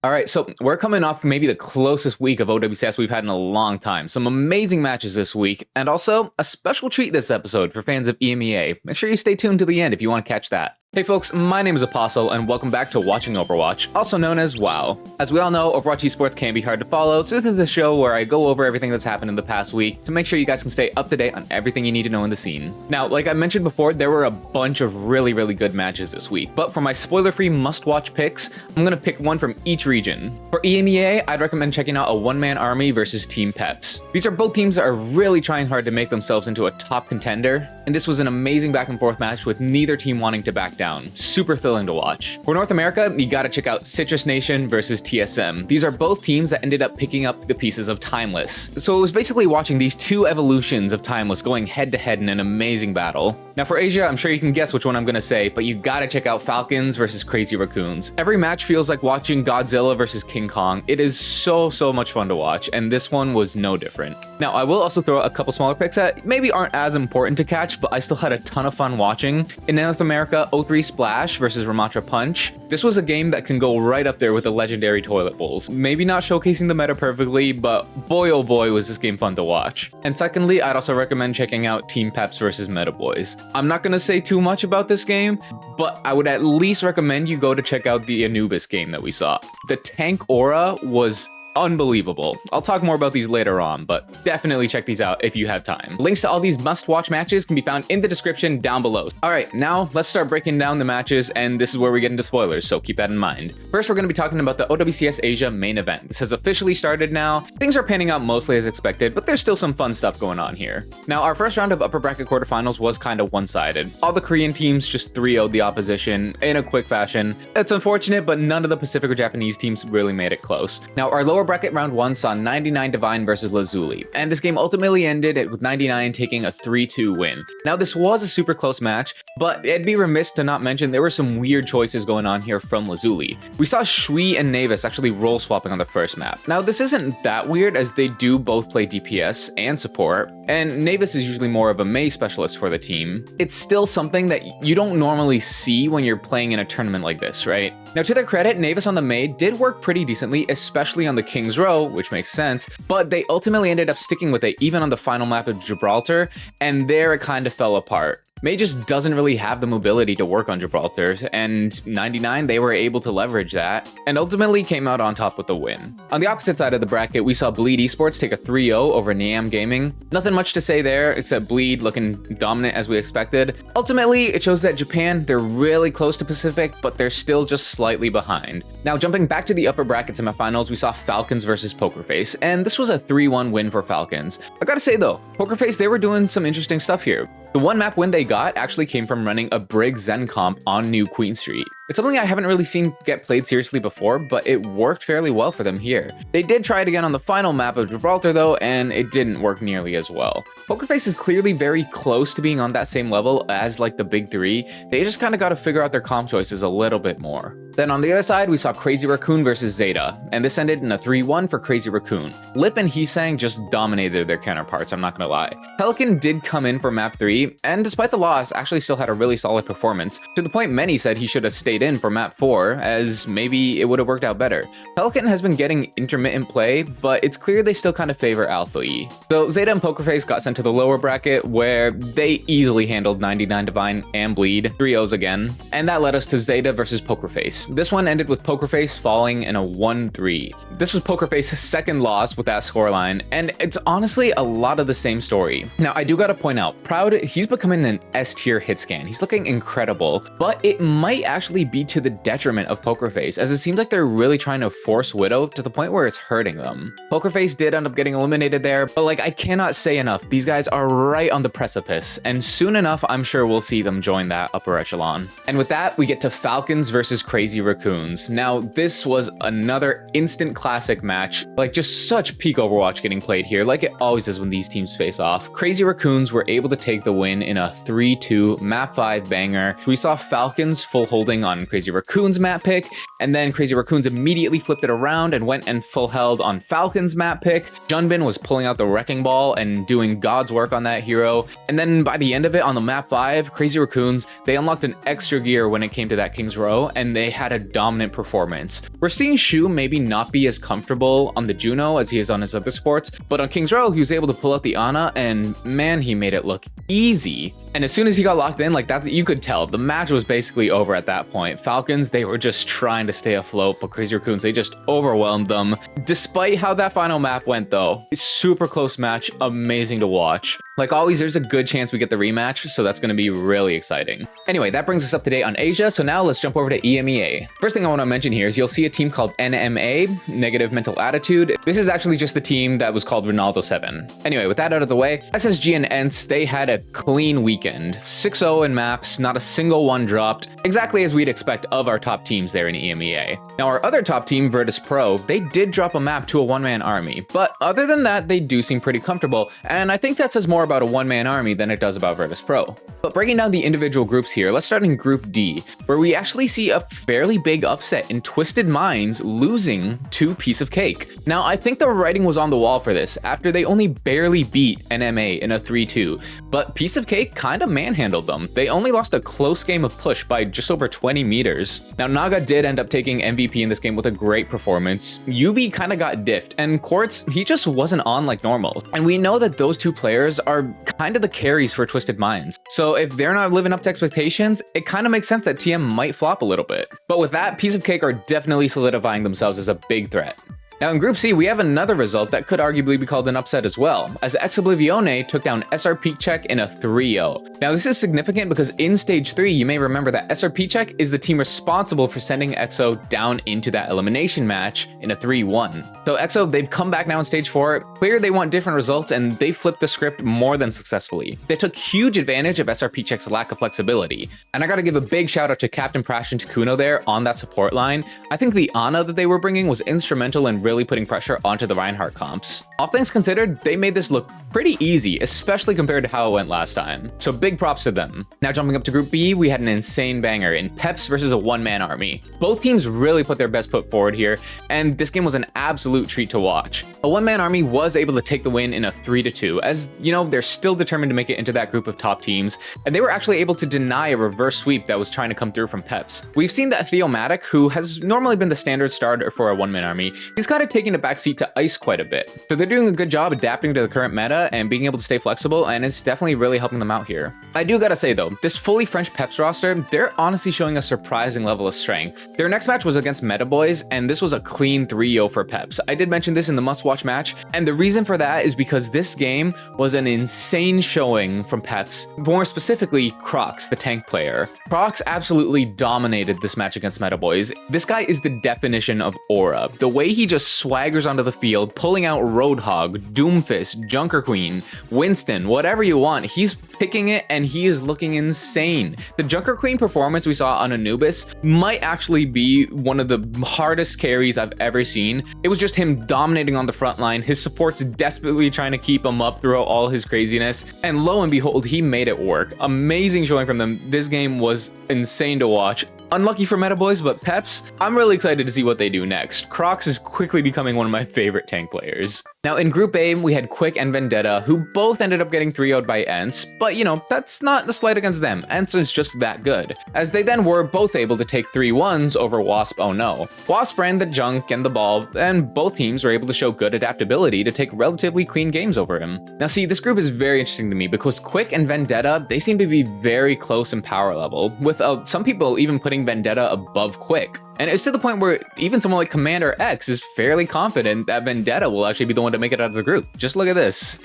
All right, so we're coming off maybe the closest week of OWCS we've had in a long time. Some amazing matches this week, and also a special treat this episode for fans of EMEA. Make sure you stay tuned to the end if you want to catch that. Hey folks, my name is Apostle, and welcome back to Watching Overwatch, also known as WoW. As we all know, Overwatch Esports can be hard to follow, so this is the show where I go over everything that's happened in the past week to make sure you guys can stay up to date on everything you need to know in the scene. Now, like I mentioned before, there were a bunch of really good matches this week, but for my spoiler-free must-watch picks, I'm gonna pick one from each region. For EMEA, I'd recommend checking out a one-man army versus Team Peps. These are both teams that are really trying hard to make themselves into a top contender, and this was an amazing back-and-forth match with neither team wanting to back down. Super thrilling to watch. For North America, you gotta check out Citrus Nation versus TSM. These are both teams that ended up picking up the pieces of Timeless. So it was basically watching these two evolutions of Timeless going head-to-head in an amazing battle. Now for Asia, I'm sure you can guess which one I'm gonna say, but you gotta check out Falcons versus Crazy Raccoons. Every match feels like watching Godzilla versus King Kong. It is so much fun to watch, and this one was no different. Now, I will also throw a couple smaller picks that maybe aren't as important to catch, but I still had a ton of fun watching. In North America, O3 Splash versus Ramatra Punch. This was a game that can go right up there with the legendary toilet bowls. Maybe not showcasing the meta perfectly, but boy oh boy was this game fun to watch. And secondly, I'd also recommend checking out Team Peps versus Meta Boys. I'm not gonna say too much about this game, but I would at least recommend you go to check out the Anubis game that we saw. The tank aura was unbelievable. I'll talk more about these later on, but definitely check these out if you have time. Links to all these must-watch matches can be found in the description down below. All right, now let's start breaking down the matches, and this is where we get into spoilers, so keep that in mind. First, we're going to be talking about the OWCS Asia main event. This has officially started now. Things are panning out mostly as expected, but there's still some fun stuff going on here. Now, our first round of upper bracket quarterfinals was kind of one-sided. All the Korean teams just 3-0'd the opposition in a quick fashion. It's unfortunate, but none of the Pacific or Japanese teams really made it close. Now, our lower bracket round 1 saw 99 Divine versus Lazuli, and this game ultimately ended with 99 taking a 3-2 win. Now, this was a super close match, but it'd be remiss to not mention there were some weird choices going on here from Lazuli. We saw Shui and Navis actually role swapping on the first map. Now, this isn't that weird as they do both play DPS and support, and Navis is usually more of a Mei specialist for the team. It's still something that you don't normally see when you're playing in a tournament like this, right? Now, to their credit, Navis on the Mei did work pretty decently, especially on the King's Row, which makes sense, but they ultimately ended up sticking with it even on the final map of Gibraltar, and there it kind of fell apart. Mei just doesn't really have the mobility to work on Gibraltar, and 99, they were able to leverage that, and ultimately came out on top with the win. On the opposite side of the bracket, we saw Bleed Esports take a 3-0 over Niam Gaming. Nothing much to say there, except Bleed looking dominant as we expected. Ultimately, it shows that Japan, they're really close to Pacific, but they're still just slightly behind. Now, jumping back to the upper bracket semifinals, we saw Falcons versus Pokerface, and this was a 3-1 win for Falcons. I gotta say though, Pokerface, they were doing some interesting stuff here. The one map win they got actually came from running a Brig Zen comp on New Queen Street. It's something I haven't really seen get played seriously before, but it worked fairly well for them here. They did try it again on the final map of Gibraltar though, and it didn't work nearly as well. Pokerface is clearly very close to being on that same level as like the big three. They just kind of got to figure out their comp choices a little bit more. Then on the other side, we saw Crazy Raccoon versus Zeta, and this ended in a 3-1 for Crazy Raccoon. Lip and Heesang just dominated their counterparts, I'm not gonna lie. Pelican did come in for map 3, and despite the loss, actually still had a really solid performance, to the point many said he should have stayed in for map 4, as maybe it would have worked out better. Pelican has been getting intermittent play, but it's clear they still kind of favor Alpha E. So Zeta and Pokerface got sent to the lower bracket, where they easily handled 99 Divine and Bleed, 3-0s again, and that led us to Zeta versus Pokerface. This one ended with Pokerface falling in a 1-3. This was Pokerface's second loss with that scoreline, and it's honestly a lot of the same story. Now, I do gotta point out, Proud, he's becoming an S-tier hit scan. He's looking incredible, but it might actually be to the detriment of Pokerface, as it seems like they're really trying to force Widow to the point where it's hurting them. Pokerface did end up getting eliminated there, but like, I cannot say enough. These guys are right on the precipice, and soon enough, I'm sure we'll see them join that upper echelon. And with that, we get to Falcons versus Crazy Raccoons. Now, this was another instant classic match, like just such peak Overwatch getting played here, like it always is when these teams face off. Crazy Raccoons were able to take the win in a 3-2 map 5 banger. We saw Falcons full holding on Crazy Raccoons map pick, and then Crazy Raccoons immediately flipped it around and went and full held on Falcon's map pick. Junbin was pulling out the Wrecking Ball and doing God's work on that hero, and then by the end of it on the map 5, Crazy Raccoons, they unlocked an extra gear when it came to that King's Row, and they had a dominant performance. We're seeing Shu maybe not be as comfortable on the Juno as he is on his other sports, but on King's Row, he was able to pull out the Ana, and man, he made it look easy. And as soon as he got locked in, like that's, you could tell the match was basically over at that point. Falcons, they were just trying to stay afloat, but Crazy Raccoons, they just overwhelmed them. Despite how that final map went though, super close match, amazing to watch. Like always, there's a good chance we get the rematch, so that's going to be really exciting. Anyway, that brings us up to date on Asia, so now let's jump over to EMEA. First thing I want to mention here is you'll see a team called NMA, Negative Mental Attitude. This is actually just the team that was called Ronaldo 7. Anyway, with that out of the way, SSG and ENCE, they had a clean weekend. 6-0 in maps, not a single one dropped, exactly as we'd expect of our top teams there in EMEA. Now our other top team, Virtus Pro, they did drop a map to a one-man army, but other than that, they do seem pretty comfortable, and I think that says more about a one-man army than it does about Virtus Pro. But breaking down the individual groups here, let's start in Group D, where we actually see a fairly big upset in Twisted Minds losing to Piece of Cake. Now, I think the writing was on the wall for this, after they only barely beat NMA in a 3-2, but Piece of Cake kinda manhandled them. They only lost a close game of push by just over 20 meters. Now, Naga did end up taking MVP in this game with a great performance. Yubi kinda got diffed, and Quartz, he just wasn't on like normal. And we know that those two players are kinda the carries for Twisted Minds. So if they're not living up to expectations, it kind of makes sense that TM might flop a little bit. But with that, Piece of Cake are definitely solidifying themselves as a big threat. Now in Group C, we have another result that could arguably be called an upset as well, as Ex Oblivione took down SR Peak Check in a 3-0. Now this is significant because in Stage 3, you may remember that SR Peak Check is the team responsible for sending EXO down into that elimination match in a 3-1. So EXO, they've come back now in Stage 4, clear they want different results, and they flipped the script more than successfully. They took huge advantage of SR Peak Check's lack of flexibility. And I gotta give a big shout out to Captain Prash and Takuno there on that support line. I think the Ana that they were bringing was instrumental in really putting pressure onto the Reinhardt comps. All things considered, they made this look pretty easy, especially compared to how it went last time. So big props to them. Now jumping up to Group B, we had an insane banger in Peps versus a one-man army. Both teams really put their best foot forward here, and this game was an absolute treat to watch. A one-man army was able to take the win in a 3-2, as you know, they're still determined to make it into that group of top teams, and they were actually able to deny a reverse sweep that was trying to come through from Peps. We've seen that Theomatic, who has normally been the standard starter for a one-man army, he's kind of taking a backseat to Ice quite a bit. So they're doing a good job adapting to the current meta and being able to stay flexible, and it's definitely really helping them out here. I do gotta say though, this fully French Peps roster, they're honestly showing a surprising level of strength. Their next match was against Meta Boys, and this was a clean 3-0 for Peps. I did mention this in the must-watch match, and the reason for that is because this game was an insane showing from Peps, more specifically Crocs, the tank player. Crocs absolutely dominated this match against Meta Boys. This guy is the definition of aura. The way he just swaggers onto the field, pulling out Roadhog, Doomfist, Junker Queen, Winston, whatever you want, he's picking it and he is looking insane. The Junker Queen performance we saw on Anubis might actually be one of the hardest carries I've ever seen. It was just him dominating on the front line, his supports desperately trying to keep him up throughout all his craziness, and lo and behold, he made it work. Amazing showing from them. This game was insane to watch. Unlucky for Meta Boys, but Peps, I'm really excited to see what they do next. Crocs is quickly becoming one of my favorite tank players. Now in Group A, we had Quick and Vendetta, who both ended up getting 3-0'd by ENCE, but you know, that's not a slight against them. ENCE is just that good, as they then were both able to take 3-1s over Wasp Oh No. Wasp ran the junk and the ball, and both teams were able to show good adaptability to take relatively clean games over him. Now see, this group is very interesting to me because Quick and Vendetta, they seem to be very close in power level, with some people even putting Vendetta above Quick. And it's to the point where even someone like Commander X is fairly confident that Vendetta will actually be the one to make it out of the group. Just look at this.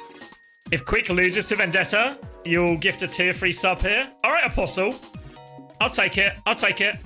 If Quick loses to Vendetta, you'll gift a tier 3 sub here. All right, Apostle. I'll take it. I'll take it.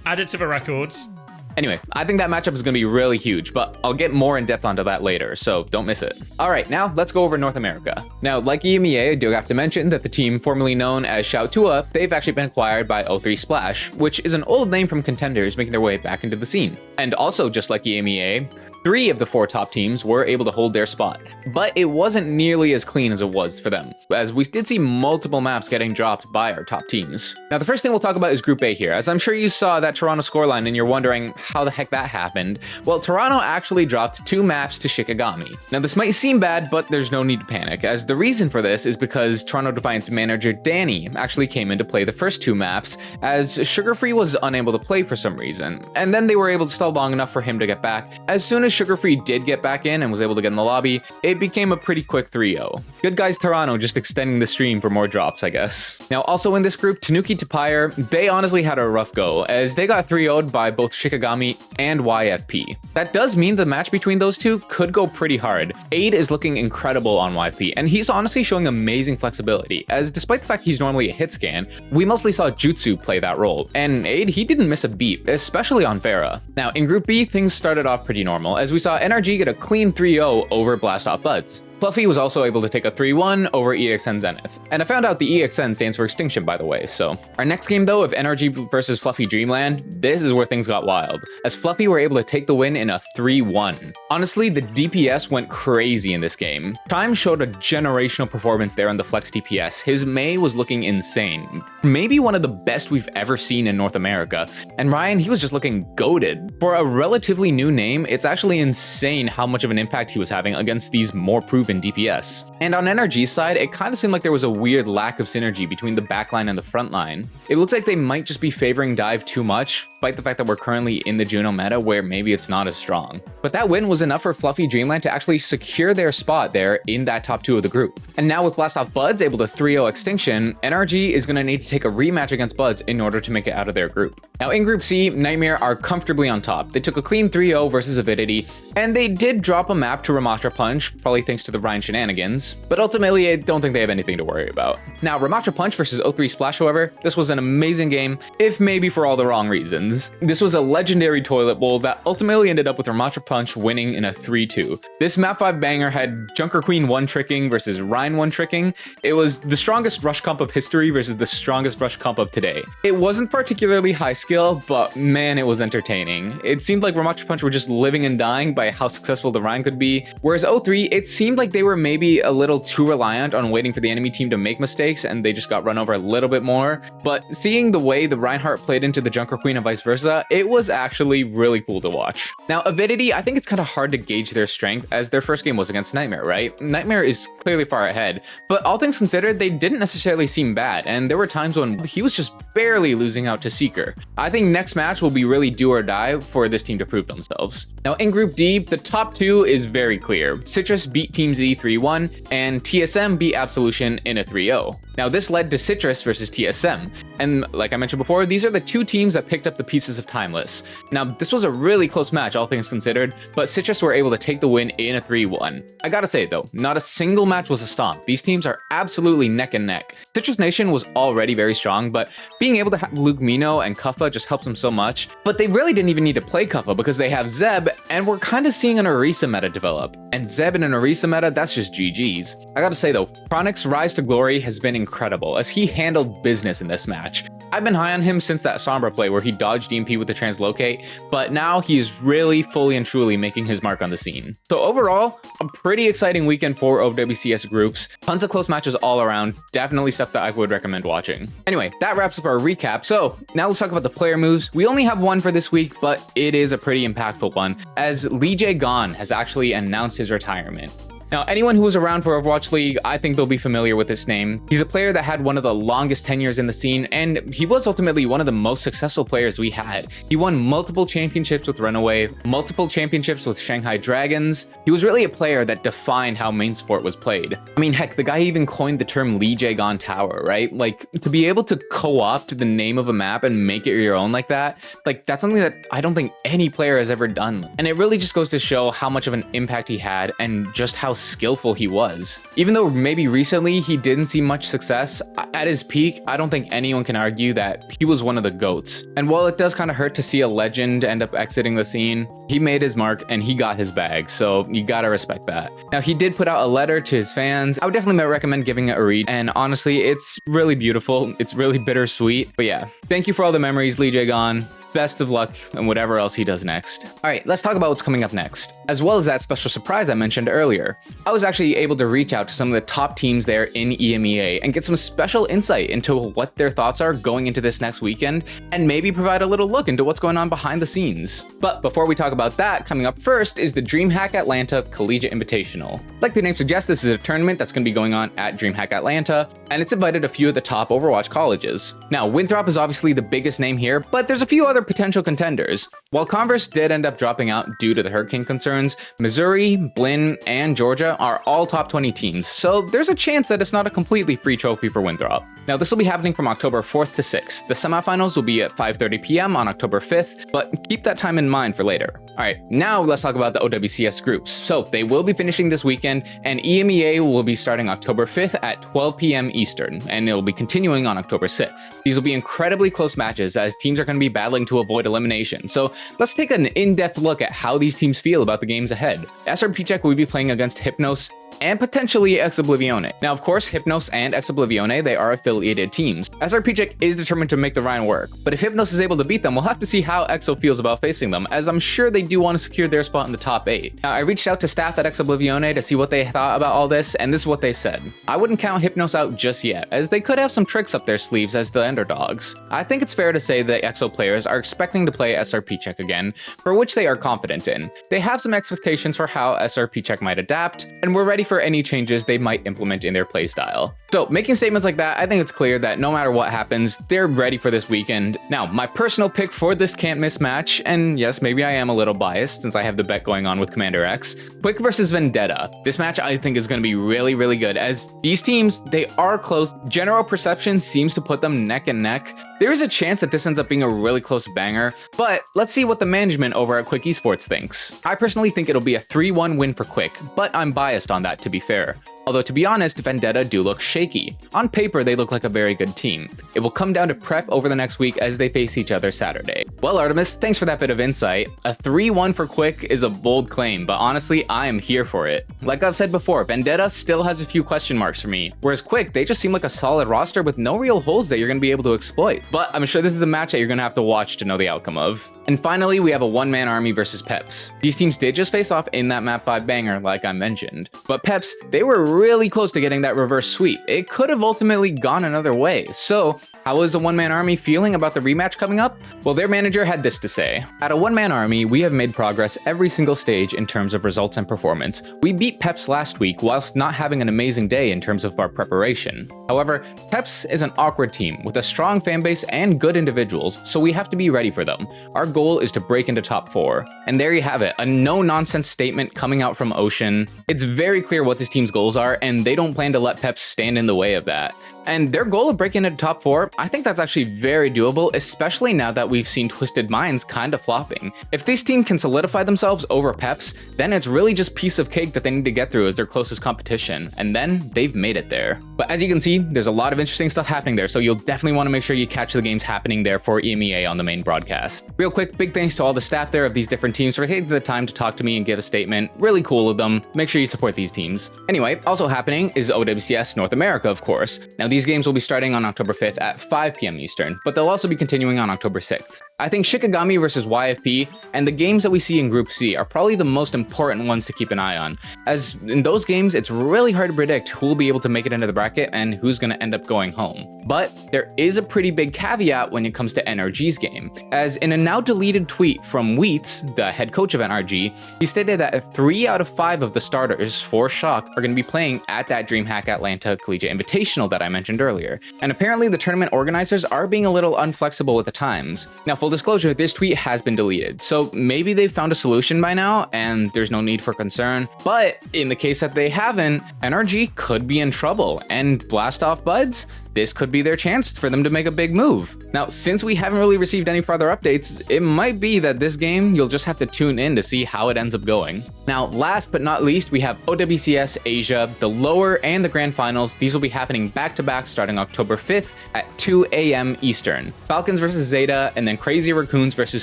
Add it to the records. Anyway, I think that matchup is going to be really huge, but I'll get more in depth onto that later, so don't miss it. All right, now let's go over North America. Now, like EMEA, I do have to mention that the team formerly known as Xiaotua, they've actually been acquired by O3 Splash, which is an old name from contenders making their way back into the scene. And also, just like EMEA, 3 of the 4 top teams were able to hold their spot, but it wasn't nearly as clean as it was for them, as we did see multiple maps getting dropped by our top teams. Now, the first thing we'll talk about is Group A here, as I'm sure you saw that Toronto scoreline and you're wondering how the heck that happened. Well, Toronto actually dropped 2 maps to Shikigami. Now, this might seem bad, but there's no need to panic, as the reason for this is because Toronto Defiance manager Danny actually came in to play the first 2 maps, as Sugar Free was unable to play for some reason, and then they were able to stall long enough for him to get back. As soon as Sugar Free did get back in and was able to get in the lobby, it became a pretty quick 3-0. Good guys Toronto just extending the stream for more drops, I guess. Now, also in this group, Tanuki Tapire, they honestly had a rough go, as they got 3-0'd by both Shikigami and YFP. That does mean the match between those two could go pretty hard. Aid is looking incredible on YFP, and he's honestly showing amazing flexibility, as despite the fact he's normally a hit scan, we mostly saw Jutsu play that role, and Aid, he didn't miss a beat, especially on Pharah. Now, in Group B, things started off pretty normal, as we saw NRG get a clean 3-0 over Blast Off Buds. Fluffy was also able to take a 3-1 over EXN Zenith. And I found out the EXN stands for Extinction, by the way, so. Our next game, though, of NRG versus Fluffy Dreamland, this is where things got wild, as Fluffy were able to take the win in a 3-1. Honestly, the DPS went crazy in this game. Time showed a generational performance there on the Flex DPS. His Mei was looking insane. Maybe one of the best we've ever seen in North America. And Ryan, he was just looking goated. For a relatively new name, it's actually insane how much of an impact he was having against these more proven DPS. And on NRG's side, it kind of seemed like there was a weird lack of synergy between the backline and the front line. It looks like they might just be favoring dive too much, despite the fact that we're currently in the Juno meta where maybe it's not as strong. But that win was enough for Fluffy Dreamland to actually secure their spot there in that top 2 of the group. And now with Blast Off Buds able to 3-0 Extinction, NRG is going to need to take a rematch against Buds in order to make it out of their group. Now in Group C, Nightmare are comfortably on top. They took a clean 3-0 versus Avidity, and they did drop a map to Ramatra Punch, probably thanks to the Ryan shenanigans, but ultimately I don't think they have anything to worry about. Now Ramatra Punch versus O3 Splash, however, this was an amazing game, if maybe for all the wrong reasons. This was a legendary toilet bowl that ultimately ended up with Ramatra Punch winning in a 3-2. This map 5 banger had Junker Queen 1-tricking versus Ryan 1-tricking. It was the strongest rush comp of history versus the strongest rush comp of today. It wasn't particularly high skill, but man, it was entertaining. It seemed like Ramatra Punch were just living and dying by how successful the Ryan could be, whereas O3, it seemed like they were maybe a little too reliant on waiting for the enemy team to make mistakes and they just got run over a little bit more. But seeing the way the Reinhardt played into the Junker Queen and vice versa, it was actually really cool to watch. Now Avidity, I think it's kind of hard to gauge their strength as their first game was against Nightmare, right? Nightmare is clearly far ahead, but all things considered, they didn't necessarily seem bad, and there were times when he was just barely losing out to Seeker. I think next match will be really do or die for this team to prove themselves. Now in Group D, the top 2 is very clear. Citrus beat Team Z 3-1, and TSM beat Absolution in a 3-0. Now this led to Citrus versus TSM, and like I mentioned before, these are the 2 teams that picked up the pieces of Timeless. Now this was a really close match, all things considered, but Citrus were able to take the win in a 3-1. I gotta say though, not a single match was a stomp. These teams are absolutely neck and neck. Citrus Nation was already very strong, but being able to have Luke Mino and Kuffa just helps them so much. But they really didn't even need to play Kuffa because they have Zeb, and we're kind of seeing an Orisa meta develop. And Zeb in an Orisa meta, that's just GG's. I gotta say though, Chronic's rise to glory has been incredible as he handled business in this match. I've been high on him since that Sombra play where he dodged DMP with the translocate, but now he is really fully and truly making his mark on the scene. So overall, a pretty exciting weekend for OWCS groups. Tons of close matches all around. Definitely stuff that I would recommend watching. Anyway, that wraps up our recap. So now let's talk about the player moves. We only have one for this week, but it is a pretty impactful one, as Lee Jae Gon has actually announced his retirement. Now, anyone who was around for Overwatch League, I think they'll be familiar with this name. He's a player that had one of the longest tenures in the scene, and he was ultimately one of the most successful players we had. He won multiple championships with Runaway, multiple championships with Shanghai Dragons. He was really a player that defined how main sport was played. I mean, heck, the guy even coined the term Lee Jae Gon Tower, right? Like, to be able to co-opt the name of a map and make it your own like that, like, that's something that I don't think any player has ever done. And it really just goes to show how much of an impact he had and just how skillful he was. Even though maybe recently he didn't see much success, at his peak, I don't think anyone can argue that he was one of the GOATs. And while it does kind of hurt to see a legend end up exiting the scene, he made his mark and he got his bag, so you gotta respect that. Now, he did put out a letter to his fans. I would definitely recommend giving it a read, and honestly, it's really beautiful. It's really bittersweet. But yeah, thank you for all the memories, Lee Jae Gon. best of luck and whatever else he does next. All right, let's talk about what's coming up next. As well as that special surprise I mentioned earlier, I was actually able to reach out to some of the top teams there in EMEA and get some special insight into what their thoughts are going into this next weekend, and maybe provide a little look into what's going on behind the scenes. But before we talk about that, coming up first is the Dreamhack Atlanta Collegiate Invitational. Like the name suggests, this is a tournament that's going to be going on at Dreamhack Atlanta, and it's invited a few of the top Overwatch colleges. Now, Winthrop is obviously the biggest name here, but there's a few other potential contenders. While Converse did end up dropping out due to the hurricane concerns, Missouri, Blinn, and Georgia are all top 20 teams, so there's a chance that it's not a completely free trophy for Winthrop. Now, this will be happening from October 4th to 6th. The semifinals will be at 5:30 p.m. on October 5th, but keep that time in mind for later. All right, now let's talk about the OWCS groups. So they will be finishing this weekend, and EMEA will be starting October 5th at 12 p.m. Eastern, and it will be continuing on October 6th. These will be incredibly close matches as teams are going to be battling to avoid elimination. So let's take an in-depth look at how these teams feel about the games ahead. SRP Czech will be playing against Hypnos and potentially Ex Oblivione. Now, of course, Hypnos and Ex Oblivione, they are affiliated teams. SRP Czech is determined to make the Rhine work, but if Hypnos is able to beat them, we'll have to see how EXO feels about facing them, as I'm sure they do want to secure their spot in the top 8. Now, I reached out to staff at Ex Oblivione to see what they thought about all this, and this is what they said. I wouldn't count Hypnos out just yet, as they could have some tricks up their sleeves as the underdogs. I think it's fair to say that EXO players are expecting to play SRP Czech again, for which they are confident in. They have some expectations for how SRP Czech might adapt, and we're ready for any changes they might implement in their playstyle. So, making statements like that, I think it's clear that no matter what happens, they're ready for this weekend. Now, my personal pick for this can't miss match, and yes, maybe I am a little biased since I have the bet going on with Commander X, Quick versus Vendetta. This match I think is going to be really, really good, as these teams, they are close. General perception seems to put them neck and neck. There is a chance that this ends up being a really close banger, but let's see what the management over at Quick Esports thinks. I personally think it'll be a 3-1 win for Quick, but I'm biased on that to be fair. Although to be honest, Vendetta do look shaky. On paper, they look like a very good team. It will come down to prep over the next week as they face each other Saturday. Well, Artemis, thanks for that bit of insight. A 3-1 for Quick is a bold claim, but honestly, I am here for it. Like I've said before, Vendetta still has a few question marks for me, whereas Quick, they just seem like a solid roster with no real holes that you're going to be able to exploit. But I'm sure this is a match that you're going to have to watch to know the outcome of. And finally, we have a one-man army versus Peps. These teams did just face off in that map 5 banger, like I mentioned. But Peps, they were really close to getting that reverse sweep. It could have ultimately gone another way. So, how is a one-man army feeling about the rematch coming up? Well, their manager had this to say. At a one-man army, we have made progress every single stage in terms of results and performance. We beat Peps last week whilst not having an amazing day in terms of our preparation. However, Peps is an awkward team with a strong fanbase and good individuals, so we have to be ready for them. Our goal is to break into top 4. And there you have it, a no-nonsense statement coming out from Ocean. It's very clear what this team's goals are, and they don't plan to let Peps stand in the way of that. And their goal of breaking into top 4, I think that's actually very doable, especially now that we've seen Twisted Minds kind of flopping. If this team can solidify themselves over Peps, then it's really just piece of cake that they need to get through as their closest competition, and then they've made it there. But as you can see, there's a lot of interesting stuff happening there, so you'll definitely want to make sure you catch the games happening there for EMEA on the main broadcast. Real quick, big thanks to all the staff there of these different teams for taking the time to talk to me and give a statement. Really cool of them. Make sure you support these teams. Anyway, also happening is OWCS North America, of course. Now, these games will be starting on October 5th at 5 p.m. Eastern, but they'll also be continuing on October 6th. I think Shikigami versus YFP and the games that we see in Group C are probably the most important ones to keep an eye on, as in those games, it's really hard to predict who will be able to make it into the bracket and who's going to end up going home. But there is a pretty big caveat when it comes to NRG's game, as in a now deleted tweet from Wheats, the head coach of NRG, he stated that 3 out of 5 of the starters for Shock are going to be playing at that Dreamhack Atlanta Collegiate Invitational that I mentioned earlier. And apparently the tournament organizers are being a little unflexible with the times. Now, full disclosure, this tweet has been deleted, so maybe they've found a solution by now and there's no need for concern. But in the case that they haven't, NRG could be in trouble, and Blast Off Buds, this could be their chance for them to make a big move. Now, since we haven't really received any further updates, it might be that this game, you'll just have to tune in to see how it ends up going. Now, last but not least, we have OWCS Asia, the lower and the grand finals. These will be happening back-to-back starting October 5th at 2 a.m. Eastern. Falcons versus Zeta, and then Crazy Raccoons versus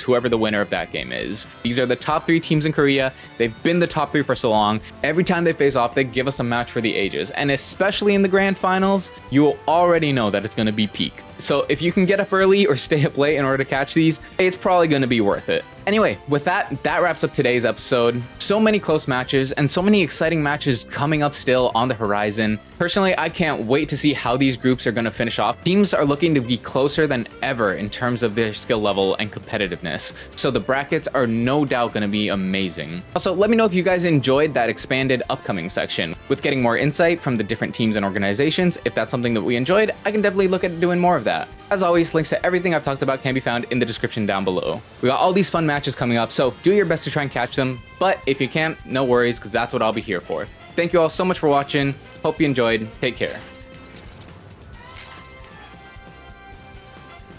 whoever the winner of that game is. These are the top 3 teams in Korea. They've been the top 3 for so long. Every time they face off, they give us a match for the ages. And especially in the grand finals, you will already know that it's going to be peak. So if you can get up early or stay up late in order to catch these, it's probably going to be worth it. Anyway, with that wraps up today's episode. So many close matches and so many exciting matches coming up still on the horizon. Personally, I can't wait to see how these groups are going to finish off. Teams are looking to be closer than ever in terms of their skill level and competitiveness. So the brackets are no doubt going to be amazing. Also, let me know if you guys enjoyed that expanded upcoming section with getting more insight from the different teams and organizations. If that's something that we enjoyed, I can definitely look at doing more of that. As always, links to everything I've talked about can be found in the description down below. We got all these fun matches coming up, so do your best to try and catch them. But if you can't, no worries, because that's what I'll be here for. Thank you all so much for watching. Hope you enjoyed. Take care.